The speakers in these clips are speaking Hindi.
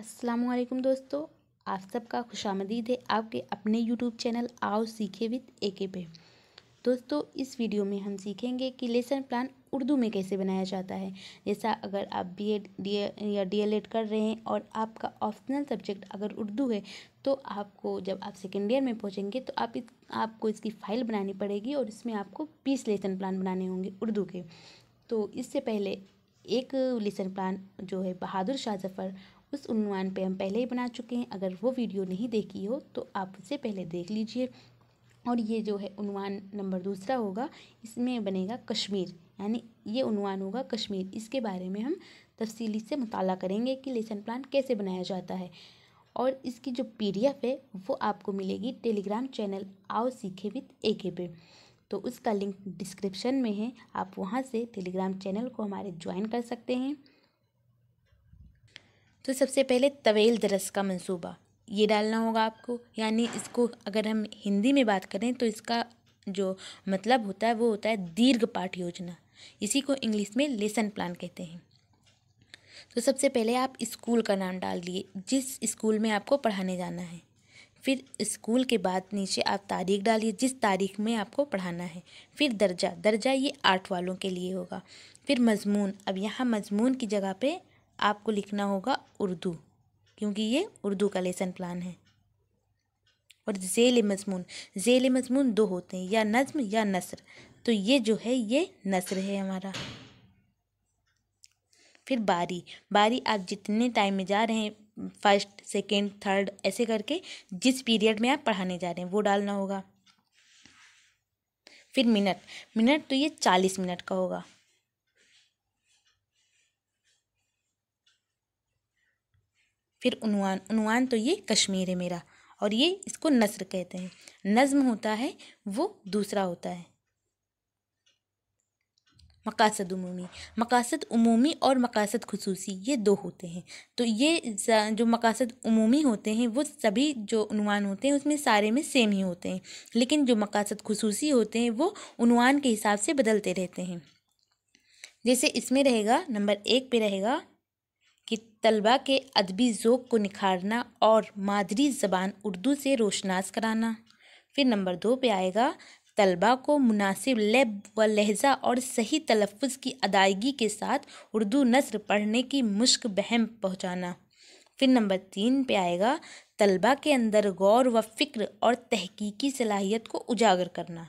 अस्सलामुअलैकुम दोस्तों, आप सबका खुशामदीद है आपके अपने यूट्यूब चैनल आओ सीखे विद एके पे। दोस्तों, इस वीडियो में हम सीखेंगे कि लेसन प्लान उर्दू में कैसे बनाया जाता है। जैसा अगर आप बीएड या डीएलएड कर रहे हैं और आपका ऑप्शनल सब्जेक्ट अगर उर्दू है, तो आपको जब आप सेकेंड ईयर में पहुंचेंगे तो आपको इसकी फ़ाइल बनानी पड़ेगी और इसमें आपको 20 लेसन प्लान बनाने होंगे उर्दू के। तो इससे पहले एक लेसन प्लान जो है बहादुर शाह ज़फ़र, उस उन्वान पे हम पहले ही बना चुके हैं। अगर वो वीडियो नहीं देखी हो तो आप उससे पहले देख लीजिए। और ये जो है उन्वान नंबर दूसरा होगा, इसमें बनेगा कश्मीर, यानी ये उन्वान होगा कश्मीर। इसके बारे में हम तफसीली से मुताला करेंगे कि लेसन प्लान कैसे बनाया जाता है। और इसकी जो पीडीएफ है वो आपको मिलेगी टेलीग्राम चैनल आओ सीखे विद एके पे। तो उसका लिंक डिस्क्रिप्शन में है, आप वहाँ से टेलीग्राम चैनल को हमारे ज्वाइन कर सकते हैं। तो सबसे पहले तवेल दरस का मंसूबा ये डालना होगा आपको, यानी इसको अगर हम हिंदी में बात करें तो इसका जो मतलब होता है वो होता है दीर्घ पाठ योजना। इसी को इंग्लिश में लेसन प्लान कहते हैं। तो सबसे पहले आप स्कूल का नाम डाल दिए, जिस स्कूल में आपको पढ़ाने जाना है। फिर स्कूल के बाद नीचे आप तारीख डालिए, जिस तारीख में आपको पढ़ाना है। फिर दर्जा ये 8 वालों के लिए होगा। फिर मजमून, अब यहाँ मजमून की जगह पे आपको लिखना होगा उर्दू, क्योंकि ये उर्दू का लेसन प्लान है। और ज़ेल मजमून 2 होते हैं, या नज्म या नस्र। तो ये जो है ये नस्र है हमारा। फिर बारी आप जितने टाइम में जा रहे हैं, फर्स्ट सेकेंड थर्ड ऐसे करके जिस पीरियड में आप पढ़ाने जा रहे हैं वो डालना होगा। फिर मिनट तो ये 40 मिनट का होगा। फिर उन्वान तो ये कश्मीर है मेरा, और ये इसको नस्र कहते हैं। नज्म होता है वो दूसरा होता है। मकासद उमूमी और मकासद खुसूसी ये 2 होते हैं। तो ये जो मकासद उमूमी होते हैं वो सभी जो उन्वान होते हैं उसमें सारे में सेम ही होते हैं, लेकिन जो मकासद खुसूसी होते हैं वो उन्वान के हिसाब से बदलते रहते हैं। जैसे इसमें रहेगा नंबर 1 पे रहेगा कि तलबा के अदबी ज़ौक़ को निखारना और मादरी ज़बान उर्दू से रोशनास कराना। फिर नंबर 2 पे आएगा तलबा को मुनासिब लैब व लहजा और सही तलफ़्फ़ुज़ की अदायगी के साथ उर्दू नस्र पढ़ने की मुश्क बहम पहुँचाना। फिर नंबर 3 पे आएगा तलबा के अंदर गौर व फ़िक्र और तहकीकी सलाहियत को उजागर करना।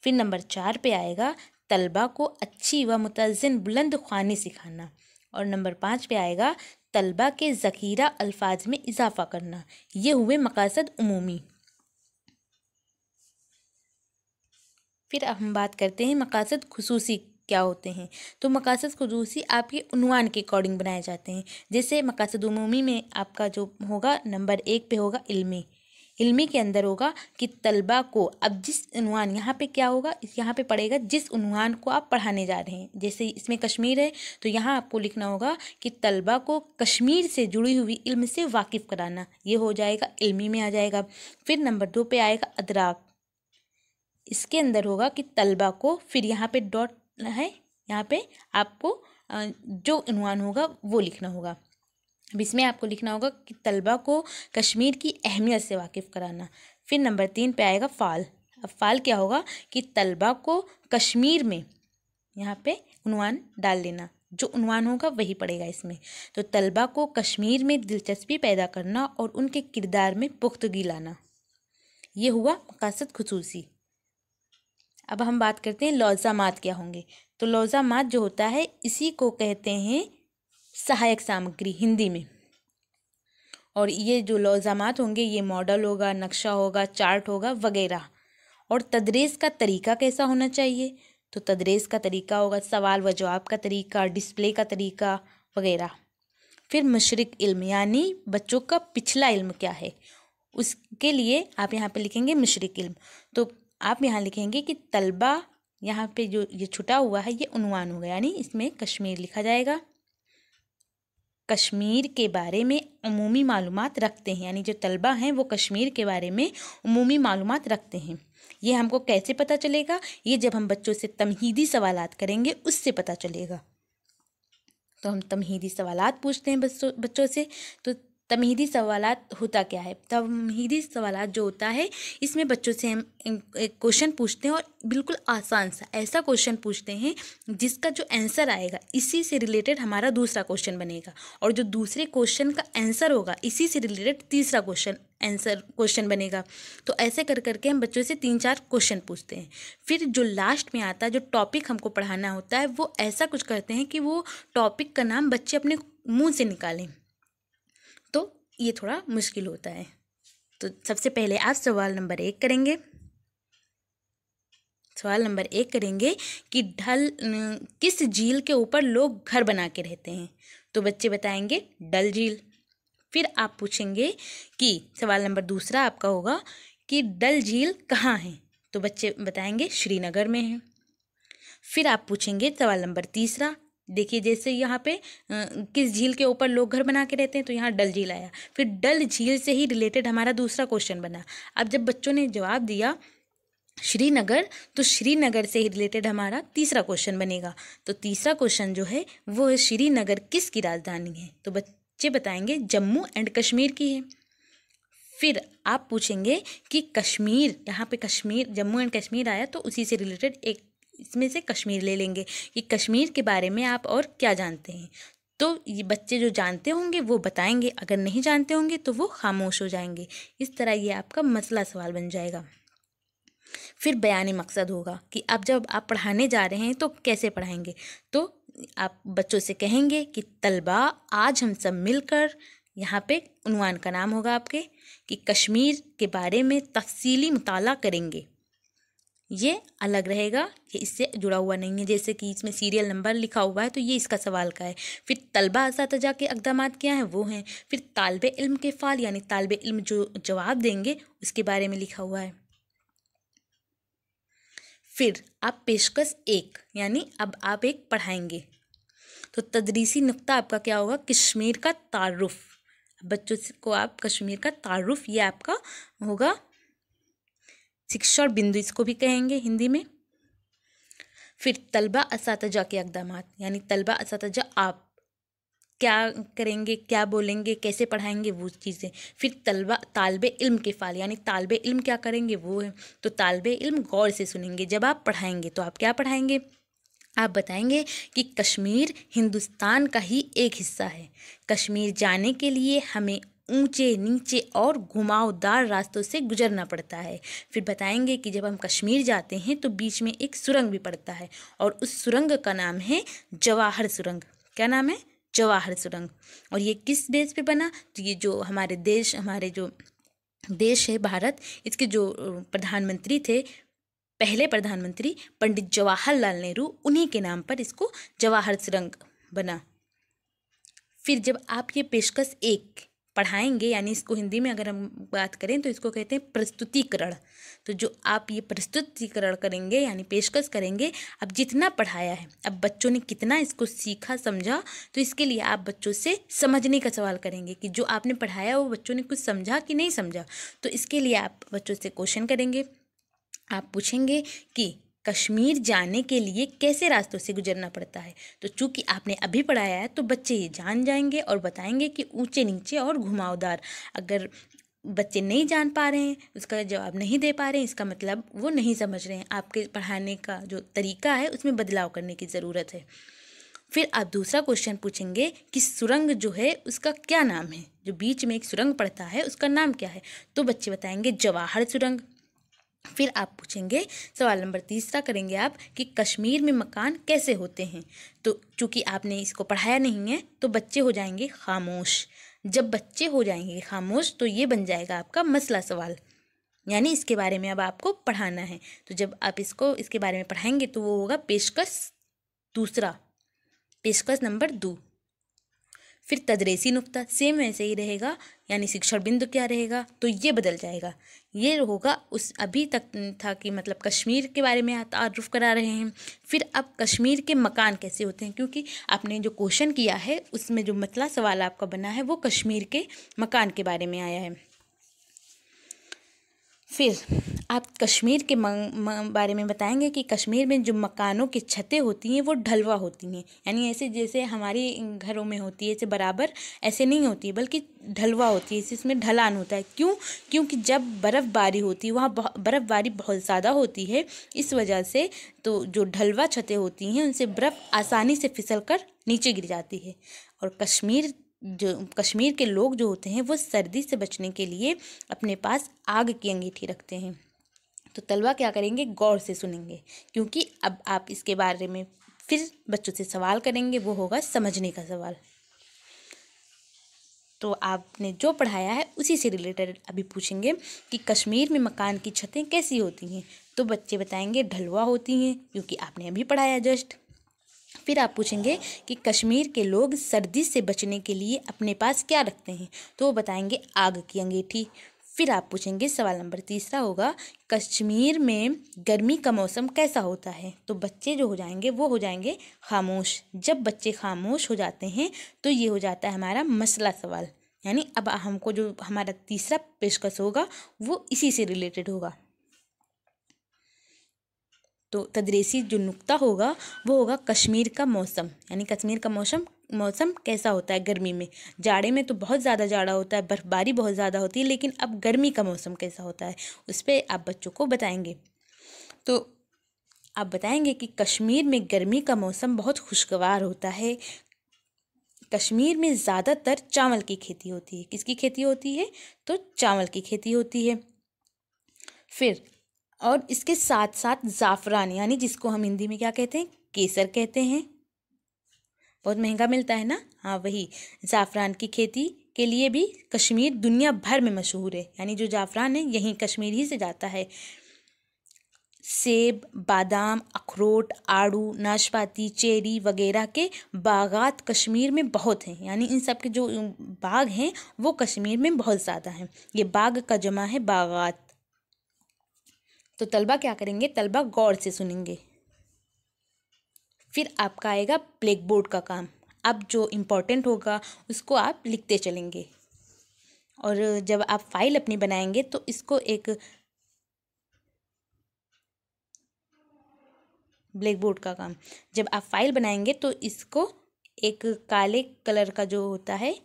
फिर नंबर 4 पे आएगा तलबा को अच्छी व मुतज़्ज़िन बुलंद ख़्वानी सिखाना। और नंबर 5 पे आएगा तलबा के ज़ख़ीरा अल्फाज में इजाफ़ा करना। ये हुए मकासद उमूमी। फिर अब हम बात करते हैं मकासद खुसूसी क्या होते हैं। तो मकासद खुसूसी आपके उन्वान के अकॉर्डिंग बनाए जाते हैं। जैसे मकासद उमूमी में आपका जो होगा नंबर 1 पे होगा इल्मी के अंदर होगा कि तलबा को, अब जिस उन्वान यहाँ पे क्या होगा, यहाँ पे पड़ेगा जिस उन्वान को आप पढ़ाने जा रहे हैं। जैसे इसमें कश्मीर है तो यहाँ आपको लिखना होगा कि तलबा को कश्मीर से जुड़ी हुई इल्म से वाकिफ़ कराना। ये हो जाएगा इल्मी में आ जाएगा। फिर नंबर 2 पे आएगा अदराक। इसके अंदर होगा कि तलबा को, फिर यहाँ पे डॉट है, यहाँ पे आपको जो उन्वान होगा वो लिखना होगा। अब इसमें आपको लिखना होगा कि तलबा को कश्मीर की अहमियत से वाकिफ़ कराना। फिर नंबर 3 पे आएगा फ़ाल। अब फ़ाल क्या होगा कि तलबा को कश्मीर में, यहाँ पे उन्वान डाल लेना, जो उन्वान होगा वही पड़ेगा इसमें। तो तलबा को कश्मीर में दिलचस्पी पैदा करना और उनके किरदार में पुख्तगी लाना। ये हुआ मकासद खुसूसी। अब हम बात करते हैं लौज़ामात क्या होंगे। तो लौज़ामात जो होता है इसी को कहते हैं सहायक सामग्री हिंदी में। और ये जो लौज़ामात होंगे ये मॉडल होगा, नक्शा होगा, चार्ट होगा वगैरह। और तदरीस का तरीका कैसा होना चाहिए, तो तदरीस का तरीका होगा सवाल व जवाब का तरीका, डिस्प्ले का तरीका वगैरह। फिर मशरिक इल्म, यानी बच्चों का पिछला इल्म क्या है, उसके लिए आप यहाँ पे लिखेंगे मशरिक इल्म। तो आप यहाँ लिखेंगे कि तलबा, यहाँ पे जो ये छुटा हुआ है ये उन्वान होगा, यानी इसमें कश्मीर लिखा जाएगा। कश्मीर के बारे में उमूमी मालूमात रखते हैं, यानी जो तलबा हैं वो कश्मीर के बारे में उमूमी मालूमात रखते हैं। ये हमको कैसे पता चलेगा, ये जब हम बच्चों से तमहीदी सवालात करेंगे उससे पता चलेगा। तो हम तमहीदी सवालात पूछते हैं बच्चों से। तो तमहीदी सवालात होता क्या है? तमहीदी सवालात जो होता है, इसमें बच्चों से हम एक क्वेश्चन पूछते हैं और बिल्कुल आसान सा ऐसा क्वेश्चन पूछते हैं जिसका जो आंसर आएगा इसी से रिलेटेड हमारा दूसरा क्वेश्चन बनेगा, और जो दूसरे क्वेश्चन का आंसर होगा इसी से रिलेटेड तीसरा क्वेश्चन बनेगा। तो ऐसे कर करके हम बच्चों से 3-4 क्वेश्चन पूछते हैं। फिर जो लास्ट में आता है, जो टॉपिक हमको पढ़ाना होता है, वो ऐसा कुछ करते हैं कि वो टॉपिक का नाम बच्चे अपने मुंह से निकालें, तो ये थोड़ा मुश्किल होता है। तो सबसे पहले आप सवाल नंबर 1 करेंगे। सवाल नंबर 1 करेंगे कि किस झील के ऊपर लोग घर बना के रहते हैं? तो बच्चे बताएंगे डल झील। फिर आप पूछेंगे कि सवाल नंबर 2 आपका होगा कि डल झील कहाँ है? तो बच्चे बताएंगे श्रीनगर में है। फिर आप पूछेंगे सवाल नंबर 3, देखिए जैसे यहाँ पे किस झील के ऊपर लोग घर बना के रहते हैं, तो यहाँ डल झील आया। फिर डल झील से ही रिलेटेड हमारा दूसरा क्वेश्चन बना। अब जब बच्चों ने जवाब दिया श्रीनगर, तो श्रीनगर से ही रिलेटेड हमारा तीसरा क्वेश्चन बनेगा। तो तीसरा क्वेश्चन जो है वो है श्रीनगर किसकी राजधानी है? तो बच्चे बताएंगे जम्मू एंड कश्मीर की है। फिर आप पूछेंगे कि कश्मीर, यहाँ पे कश्मीर, जम्मू एंड कश्मीर आया तो उसी से रिलेटेड एक इसमें से कश्मीर ले लेंगे कि कश्मीर के बारे में आप और क्या जानते हैं। तो ये बच्चे जो जानते होंगे वो बताएंगे, अगर नहीं जानते होंगे तो वो खामोश हो जाएंगे। इस तरह ये आपका मसला सवाल बन जाएगा। फिर बयानी मकसद होगा कि अब जब आप पढ़ाने जा रहे हैं तो कैसे पढ़ाएंगे। तो आप बच्चों से कहेंगे कि तलबा आज हम सब मिलकर, यहाँ पे उन्वान का नाम होगा आपके, कि कश्मीर के बारे में तफसीली मुताला करेंगे। ये अलग रहेगा, ये इससे जुड़ा हुआ नहीं है। जैसे कि इसमें सीरियल नंबर लिखा हुआ है तो ये इसका सवाल का है। फिर तलबा असातिज़ा के अक़दामात क्या हैं वो हैं। फिर तालिबे इल्म के फ़ाल यानी तालिबे इल्म जो जवाब देंगे उसके बारे में लिखा हुआ है। फिर आप पेशकश 1 यानी अब आप एक पढ़ाएंगे, तो तदरीसी नुक्ता आपका क्या होगा? कश्मीर का तारुफ। बच्चों को आप कश्मीर का तारुफ, ये आपका होगा शिक्षा और बिंदु, इसको भी कहेंगे हिंदी में। फिर तलबा असातिज़ा के अक़दामात यानी तलबा असातिज़ा आप क्या करेंगे, क्या बोलेंगे, कैसे पढ़ाएंगे वो चीज़ें। फिर तालिबे इल्म के फ़ाल यानी तालिबे इल्म क्या करेंगे वो है। तो तालिबे इल्म गौर से सुनेंगे। जब आप पढ़ाएंगे तो आप क्या पढ़ाएंगे? आप बताएंगे कि कश्मीर हिंदुस्तान का ही एक हिस्सा है। कश्मीर जाने के लिए हमें ऊंचे नीचे और घुमावदार रास्तों से गुजरना पड़ता है। फिर बताएंगे कि जब हम कश्मीर जाते हैं तो बीच में एक सुरंग भी पड़ता है और उस सुरंग का नाम है जवाहर सुरंग। क्या नाम है? जवाहर सुरंग। और ये किस बेस पे बना? तो ये जो हमारे जो देश है भारत, इसके जो प्रधानमंत्री थे, पहले प्रधानमंत्री पंडित जवाहरलाल नेहरू, उन्हीं के नाम पर इसको जवाहर सुरंग बना। फिर जब आप ये पेशकश 1 पढ़ाएंगे, यानी इसको हिंदी में अगर हम बात करें तो इसको कहते हैं प्रस्तुतिकरण। तो जो आप ये प्रस्तुतिकरण करेंगे यानी पेशकश करेंगे, अब जितना पढ़ाया है, अब बच्चों ने कितना इसको सीखा समझा, तो इसके लिए आप बच्चों से समझने का सवाल करेंगे कि जो आपने पढ़ाया वो बच्चों ने कुछ समझा कि नहीं समझा। तो इसके लिए आप बच्चों से क्वेश्चन करेंगे। आप पूछेंगे कि कश्मीर जाने के लिए कैसे रास्तों से गुजरना पड़ता है। तो चूँकि आपने अभी पढ़ाया है तो बच्चे ये जान जाएंगे और बताएंगे कि ऊंचे नीचे और घुमावदार। अगर बच्चे नहीं जान पा रहे हैं, उसका जवाब नहीं दे पा रहे हैं, इसका मतलब वो नहीं समझ रहे हैं। आपके पढ़ाने का जो तरीका है उसमें बदलाव करने की ज़रूरत है। फिर आप दूसरा क्वेश्चन पूछेंगे कि सुरंग जो है उसका क्या नाम है, जो बीच में एक सुरंग पड़ता है उसका नाम क्या है। तो बच्चे बताएंगे जवाहर सुरंग। फिर आप पूछेंगे, सवाल नंबर 3 करेंगे आप कि कश्मीर में मकान कैसे होते हैं। तो चूँकि आपने इसको पढ़ाया नहीं है तो बच्चे हो जाएंगे खामोश। जब बच्चे हो जाएंगे खामोश तो ये बन जाएगा आपका मसला सवाल, यानी इसके बारे में अब आपको पढ़ाना है। तो जब आप इसके बारे में पढ़ाएंगे तो वो होगा पेशकश नंबर 2। फिर तदरीसी नुक्ता सेम वैसे ही रहेगा, यानी शिक्षण बिंदु क्या रहेगा, तो ये बदल जाएगा। ये होगा उस अभी तक था कि मतलब कश्मीर के बारे में तारुफ करा रहे हैं। फिर अब कश्मीर के मकान कैसे होते हैं, क्योंकि आपने जो क्वेश्चन किया है उसमें जो मतला सवाल आपका बना है वो कश्मीर के मकान के बारे में आया है। फिर आप कश्मीर के बारे में बताएंगे कि कश्मीर में जो मकानों की छतें होती हैं वो ढलवा होती हैं, यानी ऐसे जैसे हमारे घरों में होती है ऐसे बराबर ऐसे नहीं होती है, बल्कि ढलवा होती है, इसमें ढलान होता है। क्यों? क्योंकि जब बर्फ़बारी होती है वहाँ बर्फ़बारी बहुत ज़्यादा होती है, इस वजह से तो जो ढलवा छतें होती हैं उनसे बर्फ़ आसानी से फिसल कर नीचे गिर जाती है। और कश्मीर के लोग जो होते हैं वो सर्दी से बचने के लिए अपने पास आग की अंगीठी रखते हैं। तो तलबा क्या करेंगे, गौर से सुनेंगे, क्योंकि अब आप इसके बारे में फिर बच्चों से सवाल करेंगे, वो होगा समझने का सवाल। तो आपने जो पढ़ाया है उसी से रिलेटेड अभी पूछेंगे कि कश्मीर में मकान की छतें कैसी होती हैं। तो बच्चे बताएंगे ढलवा होती हैं, क्योंकि आपने अभी पढ़ाया जस्ट। फिर आप पूछेंगे कि कश्मीर के लोग सर्दी से बचने के लिए अपने पास क्या रखते हैं। तो वो बताएंगे आग की अंगीठी। फिर आप पूछेंगे, सवाल नंबर 3 होगा, कश्मीर में गर्मी का मौसम कैसा होता है। तो बच्चे जो हो जाएंगे वो हो जाएंगे खामोश। जब बच्चे खामोश हो जाते हैं तो ये हो जाता है हमारा मसला सवाल, यानी अब हमको जो हमारा तीसरा पेशकश होगा वो इसी से रिलेटेड होगा। तो तदरीसी जो नुक्ता होगा वो होगा कश्मीर का मौसम, यानी कश्मीर का मौसम कैसा होता है गर्मी में। जाड़े में तो बहुत ज़्यादा जाड़ा होता है, बर्फ़बारी बहुत ज़्यादा होती है, लेकिन अब गर्मी का मौसम कैसा होता है उस पर आप बच्चों को बताएंगे। तो आप बताएंगे कि कश्मीर में गर्मी का मौसम बहुत खुशगवार होता है। कश्मीर में ज़्यादातर चावल की खेती होती है। किसकी खेती होती है? तो चावल की खेती होती है। फिर और इसके साथ साथ ज़ाफ़रान, यानी जिसको हम हिंदी में क्या कहते हैं, केसर कहते हैं, बहुत महंगा मिलता है ना, हाँ वही। ज़ाफ़रान की खेती के लिए भी कश्मीर दुनिया भर में मशहूर है, यानी जो ज़ाफ़रान है यहीं कश्मीर ही से जाता है। सेब, बादाम, अखरोट, आड़ू, नाशपाती, चेरी वगैरह के बागात कश्मीर में बहुत हैं, यानी इन सब के जो बाग हैं वो कश्मीर में बहुत ज़्यादा हैं। ये बाग का जमा है बागात। तो तलबा क्या करेंगे, तलबा गौर से सुनेंगे। फिर आपका आएगा ब्लैक बोर्ड का काम। अब जो इम्पोर्टेंट होगा उसको आप लिखते चलेंगे, और जब आप फाइल अपनी बनाएंगे तो इसको एक ब्लैक बोर्ड का काम, जब आप फाइल बनाएंगे तो इसको एक काले कलर का जो होता है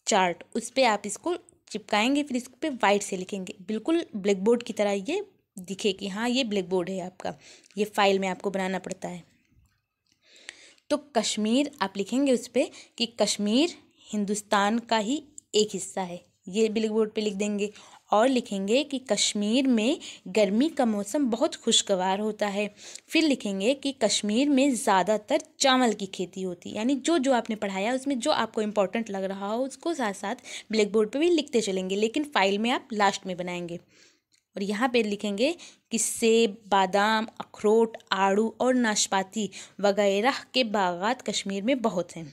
चार्ट, उस पर आप इसको चिपकाएंगे, फिर इस पर वाइट से लिखेंगे, बिल्कुल ब्लैक बोर्ड की तरह ये दिखे कि हाँ ये ब्लैक बोर्ड है आपका। ये फाइल में आपको बनाना पड़ता है। तो कश्मीर आप लिखेंगे उस पर कि कश्मीर हिंदुस्तान का ही एक हिस्सा है, ये ब्लैक बोर्ड पे लिख देंगे। और लिखेंगे कि कश्मीर में गर्मी का मौसम बहुत खुशगवार होता है। फिर लिखेंगे कि कश्मीर में ज़्यादातर चावल की खेती होती है, यानी जो जो आपने पढ़ाया उसमें जो आपको इम्पोर्टेंट लग रहा हो उसको साथ साथ ब्लैक बोर्ड पे भी लिखते चलेंगे, लेकिन फाइल में आप लास्ट में बनाएंगे। और यहाँ पे लिखेंगे कि सेब, बादाम, अखरोट, आड़ू और नाशपाती वगैरह के बागात कश्मीर में बहुत हैं।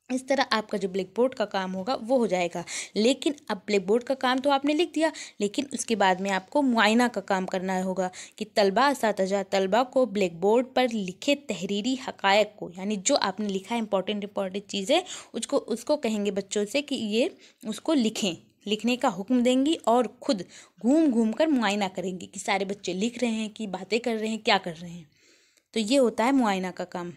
इस तरह आपका जो ब्लैक बोर्ड का काम होगा वो हो जाएगा। लेकिन अब ब्लैक बोर्ड का काम तो आपने लिख दिया, लेकिन उसके बाद में आपको मुआयना का काम करना होगा कि तलबा असातिज़ा तलबा को ब्लैक बोर्ड पर लिखे तहरीरी हक़ायक़ को, यानी जो आपने लिखा है इंपॉर्टेंट चीज़ें, उसको कहेंगे बच्चों से कि ये उसको लिखें, लिखने का हुक्म देंगी और खुद घूम घूम कर मुआयना करेंगी कि सारे बच्चे लिख रहे हैं कि बातें कर रहे हैं, क्या कर रहे हैं। तो ये होता है मुआयना का काम।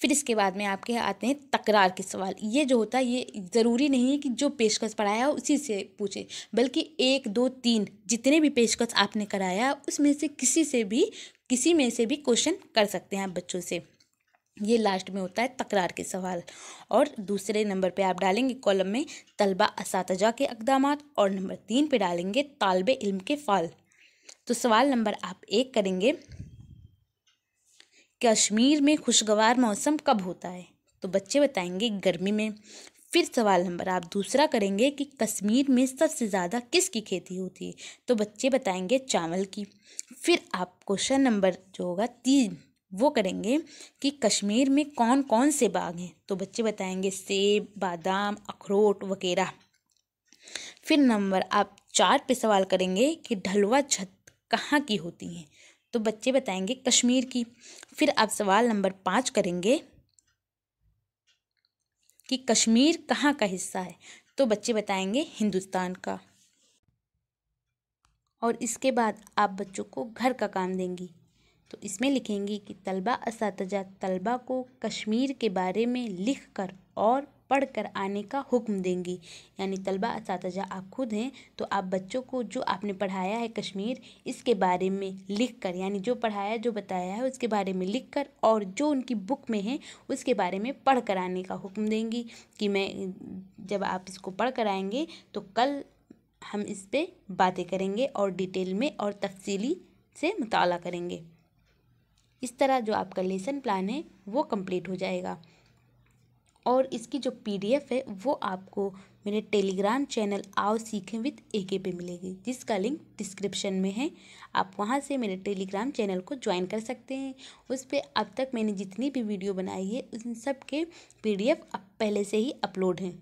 फिर इसके बाद में आपके आते हैं तकरार के सवाल। ये जो होता है ये ज़रूरी नहीं है कि जो पेशकश पढ़ाया उसी से पूछे, बल्कि 1, 2, 3 जितने भी पेशकश आपने कराया उसमें से किसी में से भी क्वेश्चन कर सकते हैं आप बच्चों से। ये लास्ट में होता है तकरार के सवाल। और दूसरे नंबर पे आप डालेंगे कॉलम में तलबा असातिज़ा के अक़दामात, और नंबर 3 पे डालेंगे तालिबे इल्म के फ़ाल। तो सवाल नंबर आप 1 करेंगे, कश्मीर में खुशगवार मौसम कब होता है। तो बच्चे बताएंगे गर्मी में। फिर सवाल नंबर आप दूसरा करेंगे कि कश्मीर में सबसे ज़्यादा किसकी खेती होती है। तो बच्चे बताएंगे चावल की। फिर आप क्वेश्चन नंबर जो होगा 3 वो करेंगे कि कश्मीर में कौन कौन से बाग हैं। तो बच्चे बताएंगे सेब, बादाम, अखरोट वगैरह। फिर नंबर आप 4 पे सवाल करेंगे कि ढलवा छत कहाँ की होती हैं। तो बच्चे बताएंगे कश्मीर की। फिर आप सवाल नंबर 5 करेंगे कि कश्मीर कहाँ का हिस्सा है। तो बच्चे बताएंगे हिंदुस्तान का। और इसके बाद आप बच्चों को घर का काम देंगी। तो इसमें लिखेंगी कि तलबा असातिज़ा तलबा को कश्मीर के बारे में लिख कर और पढ़ कर आने का हुक्म देंगी। यानी तलबा असातिज़ा आप खुद हैं, तो आप बच्चों को जो आपने पढ़ाया है कश्मीर, इसके बारे में लिख कर, यानी जो पढ़ाया जो बताया है उसके बारे में लिख कर और जो उनकी बुक में है उसके बारे में पढ़ कर आने का हुक्म देंगी कि मैं जब आप इसको पढ़ कर आएंगे तो कल हम इस पर बातें करेंगे और डिटेल में और तफसीली से मुताला करेंगे। इस तरह जो आपका लेसन प्लान है वो कंप्लीट हो जाएगा। और इसकी जो PDF है वो आपको मेरे टेलीग्राम चैनल आओ सीखें विद AK पे मिलेगी, जिसका लिंक डिस्क्रिप्शन में है। आप वहाँ से मेरे टेलीग्राम चैनल को ज्वाइन कर सकते हैं। उस पर अब तक मैंने जितनी भी वीडियो बनाई है उन सब के PDF अब पहले से ही अपलोड हैं।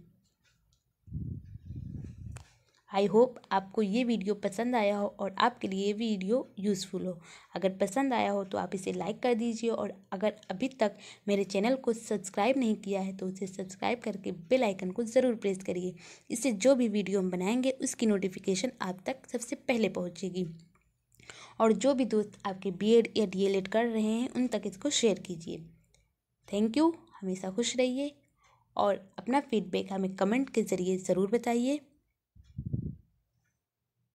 आई होप आपको ये वीडियो पसंद आया हो और आपके लिए ये वीडियो यूज़फुल हो। अगर पसंद आया हो तो आप इसे लाइक कर दीजिए, और अगर अभी तक मेरे चैनल को सब्सक्राइब नहीं किया है तो उसे सब्सक्राइब करके बेल आइकन को ज़रूर प्रेस करिए। इससे जो भी वीडियो हम बनाएंगे उसकी नोटिफिकेशन आप तक सबसे पहले पहुँचेगी। और जो भी दोस्त आपके BEd या DLEd कर रहे हैं उन तक इसको शेयर कीजिए। Thank you. हमेशा खुश रहिए और अपना फीडबैक हमें कमेंट के ज़रिए ज़रूर बताइए।